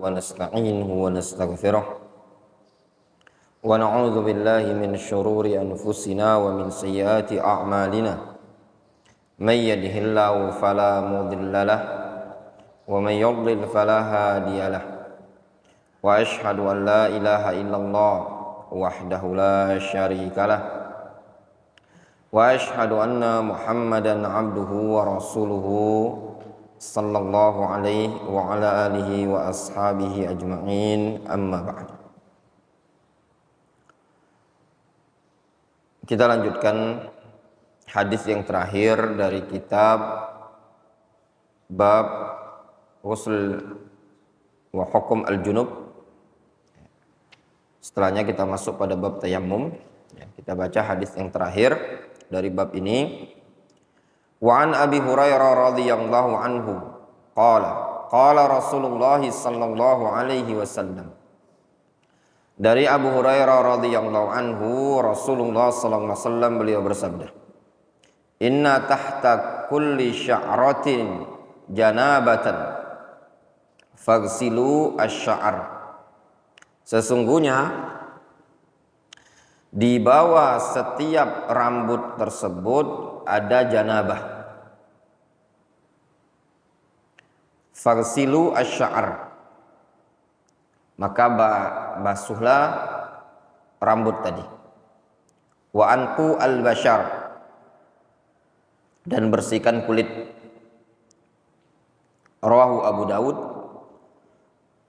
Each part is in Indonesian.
ونستعينه ونستغفره ونعوذ بالله من شرور أنفسنا ومن سيئات أعمالنا من يهده الله فلا مضل له ومن يضلل فلا هادي له وأشهد أن لا إله إلا الله وحده لا شريك له وأشهد أن محمدا عبده ورسوله صلى الله عليه وعلى آله وأصحابه أجمعين أما بعد. Kita lanjutkan hadis yang terakhir dari kitab bab ghusl wa hukum al-junub. Setelahnya kita masuk pada bab tayammum. Kita baca hadis yang terakhir dari bab ini. Wa an Abi Hurairah radhiyallahu anhu qala Rasulullah sallallahu alaihi wasallam. Dari Abu Hurairah radhiyallahu anhu, Rasulullah sallallahu alaihi wasallam beliau bersabda, "Inna tahta kulli sya'ratin janabatan faghsilu asy-sya'r." Sesungguhnya di bawah setiap rambut tersebut ada janabah. Faghsilu asy-sya'r. Maka basuhlah rambut tadi. Wa anqu al-bashar. Dan bersihkan kulit. Rawahu Abu Daud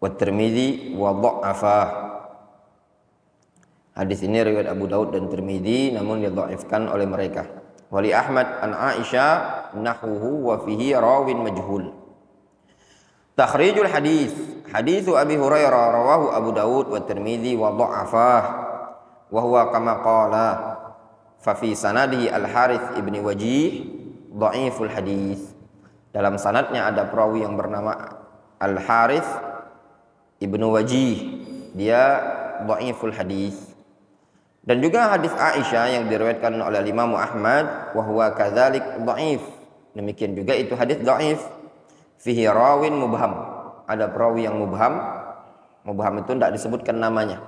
wa Tirmidzi wa dha'afah. Hadis ini riwayat Abu Daud dan Tirmidzi namun didhaifkan oleh mereka. Wali Ahmad an Aisyah nahwuhu wa fihi rawin majhul. Takhrijul hadis. Haditsu Abi Hurairah rawahu Abu Daud wa Tirmidzi wa dha'afah wa huwa kama qala fa fi sanadihi Al-Harits ibn Wajih dhaiful hadis. Dalam sanadnya ada perawi yang bernama Al-Harits ibn Wajih, dia dhaiful hadis. Dan juga hadis Aisyah yang diriwayatkan oleh Imam Ahmad wa huwa kadzalik dhaif. Demikian juga itu hadis dhaif. Fihi rawin mubham. Ada perawi yang mubham. Mubham itu tidak disebutkan namanya.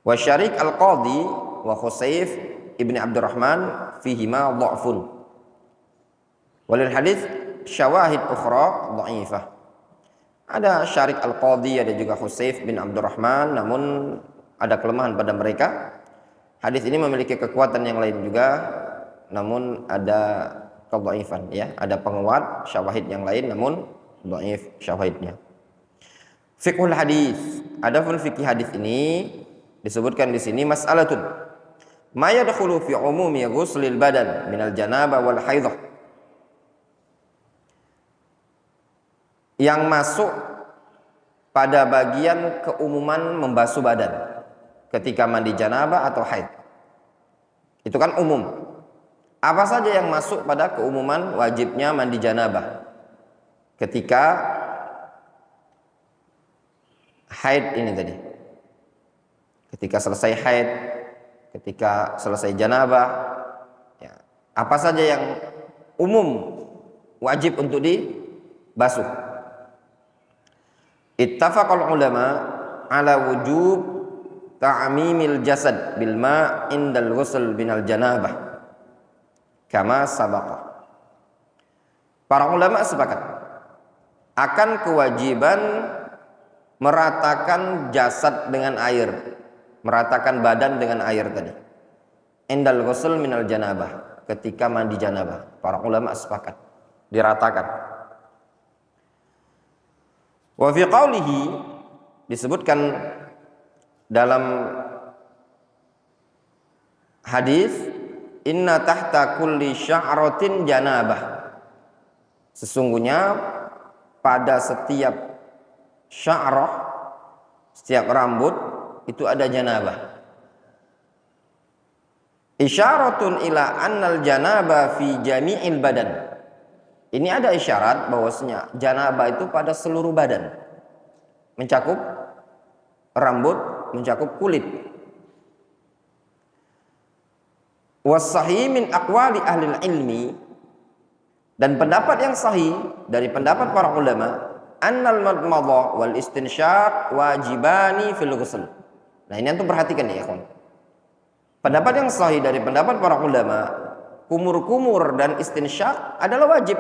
Wa Syarik al-Qadhi wa Khusayf ibn Abdurrahman fihi ma dha'fun. Walil hadis syawahid ukhra dha'ifah. Ada Syarik al-Qadhi, ada juga Khusayf bin Abdurrahman, namun ada kelemahan pada mereka. Hadis ini memiliki kekuatan yang lain juga, namun ada kedhaifan, ya, ada penguat syawahid yang lain namun dhaif syawahidnya. Fiqhul hadis. Adapun fikih hadis ini disebutkan di sini mas'alatun ma yadkhulu fi umumi ghuslil badan minal janabah wal haidhah. Yang masuk pada bagian keumuman membasuh badan ketika mandi janabah atau haid. Itu kan umum. Apa saja yang masuk pada keumuman wajibnya mandi janabah ketika haid ini tadi. Ketika selesai haid, ketika selesai janabah, ya, apa saja yang umum wajib untuk dibasuh. Ittafaqal ulama ala wujub ta'mimil jasad bil ma' indal ghusl binal janabah. Kama sabaqa. Para ulama sepakat akan kewajiban meratakan jasad dengan air, meratakan badan dengan air tadi. Indal ghusl minal janabah, ketika mandi janabah. Para ulama sepakat diratakan. Wa fi qaulihi, disebutkan dalam hadis, inna tahta kulli sya'ratin janabah. Sesungguhnya pada setiap sya'rah, setiap rambut itu ada janabah. Isyaratun ila annal janabah fi jami'il badan. Ini ada isyarat bahwasanya janabah itu pada seluruh badan. Mencakup rambut, mencakup kulit. Was-sahih min aqwali ahli ilmi, dan pendapat yang sahih dari pendapat para ulama annal madmadha wal istinsyaq wajibani fil ghusl. Nah, ini antum perhatikan ya, ikhwan. Pendapat yang sahih dari pendapat para ulama, kumur-kumur dan istinsyaq adalah wajib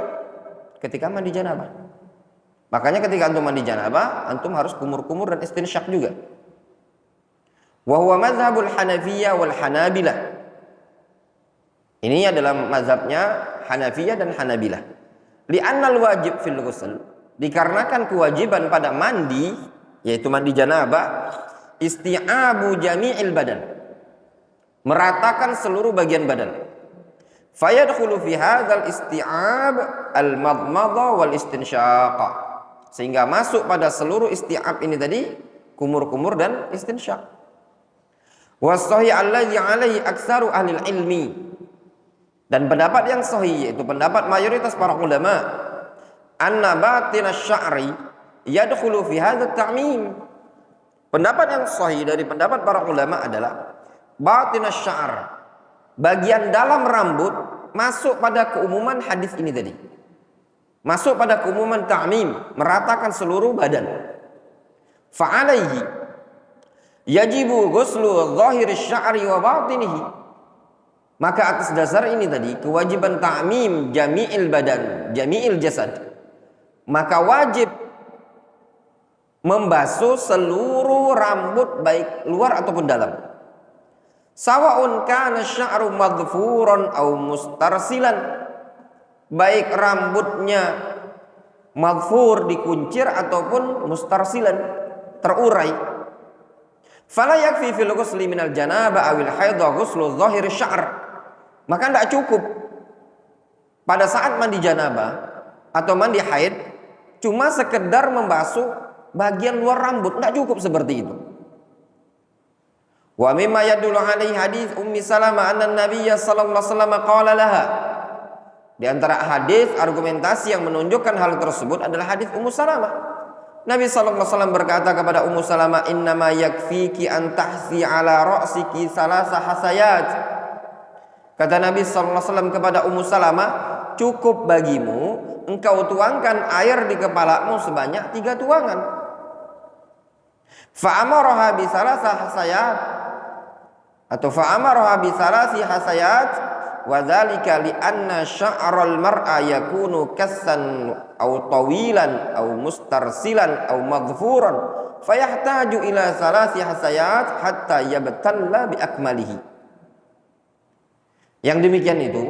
ketika mandi janabah. Makanya ketika antum mandi janabah, antum harus kumur-kumur dan istinsyaq juga. Wa huwa mazhabul Hanafiyah wal Hanabilah. Ini adalah mazhabnya Hanafiyah dan Hanabilah. Li'annal wajib fil ghusl, dikarenakan kewajiban pada mandi, yaitu mandi janabah, isti'abu jami'il badan, meratakan seluruh bagian badan. Fayadkhulu fi hadzal isti'ab al-madmadha wal istinsyaq, sehingga masuk pada seluruh isti'ab ini tadi, kumur-kumur dan istinsyaq. Was-sahih alladzi alaihi aktsaru ahli ilmi, dan pendapat yang sahih yaitu pendapat mayoritas para ulama, anna batin asy-sya'ri yadkhulu fi hadzal ta'mim. Pendapat yang sahih dari pendapat para ulama adalah batin asy-sya'r, bagian dalam rambut, masuk pada keumuman hadis ini tadi. Masuk pada keumuman ta'mim, meratakan seluruh badan. Fa'alaihi yajibu ghuslu dhahiri asy-sya'ri wa batinihi. Maka atas dasar ini tadi, kewajiban ta'mim jami'il badan, jami'il jasad, maka wajib membasuh seluruh rambut baik luar ataupun dalam. Sawa'un kana sya'ru madhfuran au mustarsilan, baik rambutnya madhfur, dikuncir, ataupun mustarsilan, terurai. Fala yakfi fil ghusli minal janabah awil haidha ghuslu dhahiri sya'r. Maka tidak cukup pada saat mandi janabah atau mandi haid cuma sekedar membasuh bagian luar rambut, tidak cukup seperti itu. Wa mimma yadullu alaihi hadis Ummi Salamah anna Nabiyya sallallahu alaihi wasallam qala laha. Di antara hadis argumentasi yang menunjukkan hal tersebut adalah hadis Ummu Salamah. Nabi sallallahu alaihi wasallam berkata kepada Ummu Salamah, "Innama yakfiki an tahsi ala ra'siki salasa hasayat." Kata Nabi sallallahu alaihi wasallam kepada Ummu Salamah, cukup bagimu engkau tuangkan air di kepalamu sebanyak 3 tuangan. Fa'amaraha bi salasa hasayat, atau fa'amaraha bi salasi hasayat, wa dzalika li anna sya'ral mar'a yakunu kassan aw tawilan aw mustarsilan aw madhfuran fayahtaju ila salasi hasayat hatta yabtalla bi akmalihi. Yang demikian itu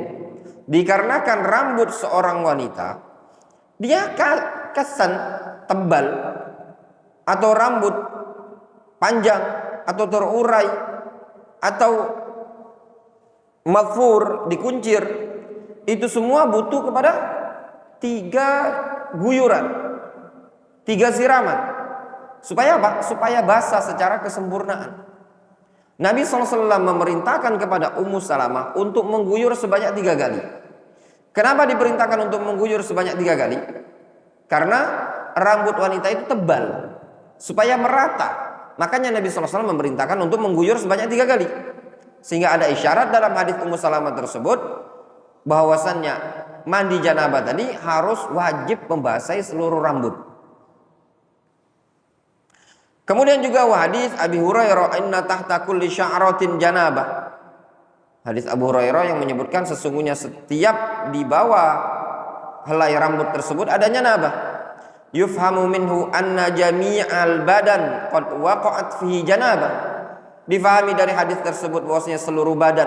dikarenakan rambut seorang wanita dia kesan tebal, atau rambut panjang atau terurai atau madhfur, dikuncir, itu semua butuh kepada 3 guyuran, 3 siraman. Supaya apa? Supaya basah secara kesempurnaan. Nabi SAW memerintahkan kepada Ummu Salamah untuk mengguyur sebanyak 3 kali. Kenapa diperintahkan untuk mengguyur sebanyak 3 kali? Karena rambut wanita itu tebal, supaya merata. Makanya Nabi SAW memerintahkan untuk mengguyur sebanyak 3 kali. Sehingga ada isyarat dalam hadis Ummu Salamah tersebut bahwasannya mandi janabah tadi harus wajib membasahi seluruh rambut. Kemudian juga hadis Abi Hurairah, inna tahta kulli sya'ratin janabah. Hadis Abu Hurairah yang menyebutkan sesungguhnya setiap di bawah helai rambut tersebut ada janabah. Yufhamu minhu anna jami'al badan qad waqa'at fihi janabah. Difahami dari hadis tersebut bahwasanya seluruh badan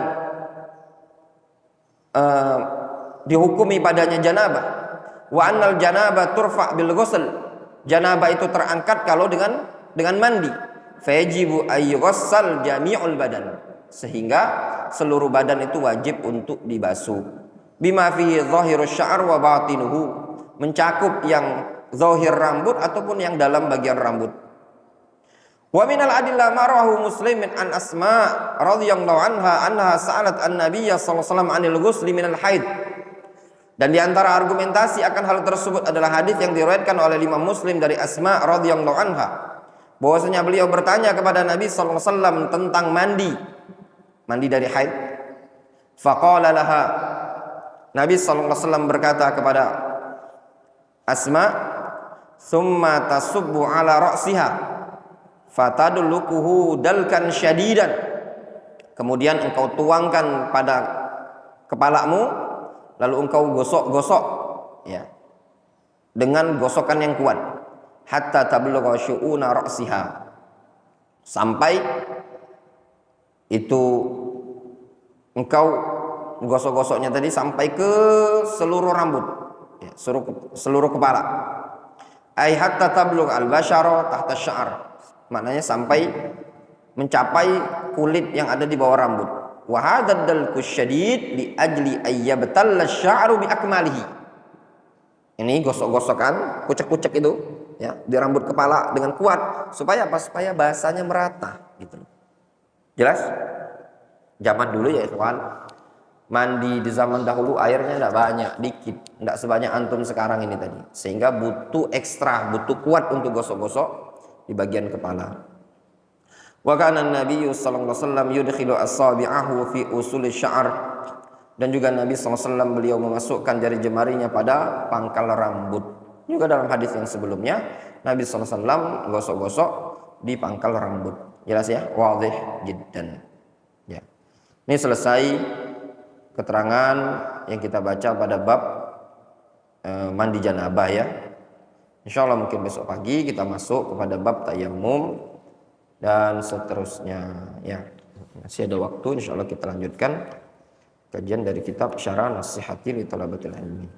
dihukumi padanya janabah. Wa annal janabah turfa bil ghusl. Janabah itu terangkat kalau dengan mandi. Fajibu ayyughassal jami'ul badan, sehingga seluruh badan itu wajib untuk dibasuh. Bima fihi dhahirus sya'r wa batinuhu, mencakup yang zahir rambut ataupun yang dalam bagian rambut. Wa minal adillah ma rawahu Muslimin an Asma radhiyallahu anha sa'alat an-nabiy sallallahu alaihi wasallam 'anil ghusli minal haid. Dan di antara argumentasi akan hal tersebut adalah hadis yang diriwayatkan oleh Imam Muslim dari Asma radhiyallahu anha, bahwasanya beliau bertanya kepada Nabi sallallahu alaihi wasallam tentang mandi dari haid. Faqala laha, Nabi sallallahu alaihi wasallam berkata kepada Asma, summa tasubbu ala ra'siha fatadlukuhu dalkan syadidan, kemudian engkau tuangkan pada kepalamu lalu engkau gosok-gosok ya dengan gosokan yang kuat, hatta tablugha syu'una ra'siha, sampai itu engkau gosok-gosoknya tadi sampai ke seluruh rambut ya, seluruh kepala. Ai hatta tablugh al-bashara tahta sya'ar, maknanya sampai mencapai kulit yang ada di bawah rambut. Wa hadzal dalku syadid li ajli ayyabtalla sya'ru bi akmalihi. Ini gosok-gosokan, kucek-kucek itu ya di rambut kepala dengan kuat supaya apa? Supaya basahnya merata gitu. Jelas? Zaman dulu ya ikhwan, mandi di zaman dahulu airnya tidak banyak, dikit, tidak sebanyak antum sekarang ini tadi, sehingga butuh ekstra, butuh kuat untuk gosok-gosok di bagian kepala. Wa kana an-nabiyyu sallallahu alaihi wasallam yudkhilu asabi'ahu fi usul sya'ar, dan juga Nabi SAW beliau memasukkan jari jemarinya pada pangkal rambut. Juga dalam hadis yang sebelumnya Nabi SAW gosok-gosok di pangkal rambut. Jelas ya, wadih jiddan ya. Ini selesai keterangan yang kita baca pada bab mandi janabah ya. Insya Allah mungkin besok pagi kita masuk kepada bab tayammum dan seterusnya ya. Masih ada waktu, insya Allah kita lanjutkan kajian dari kitab Syarah Nasihati li Thalabatil Ilmi.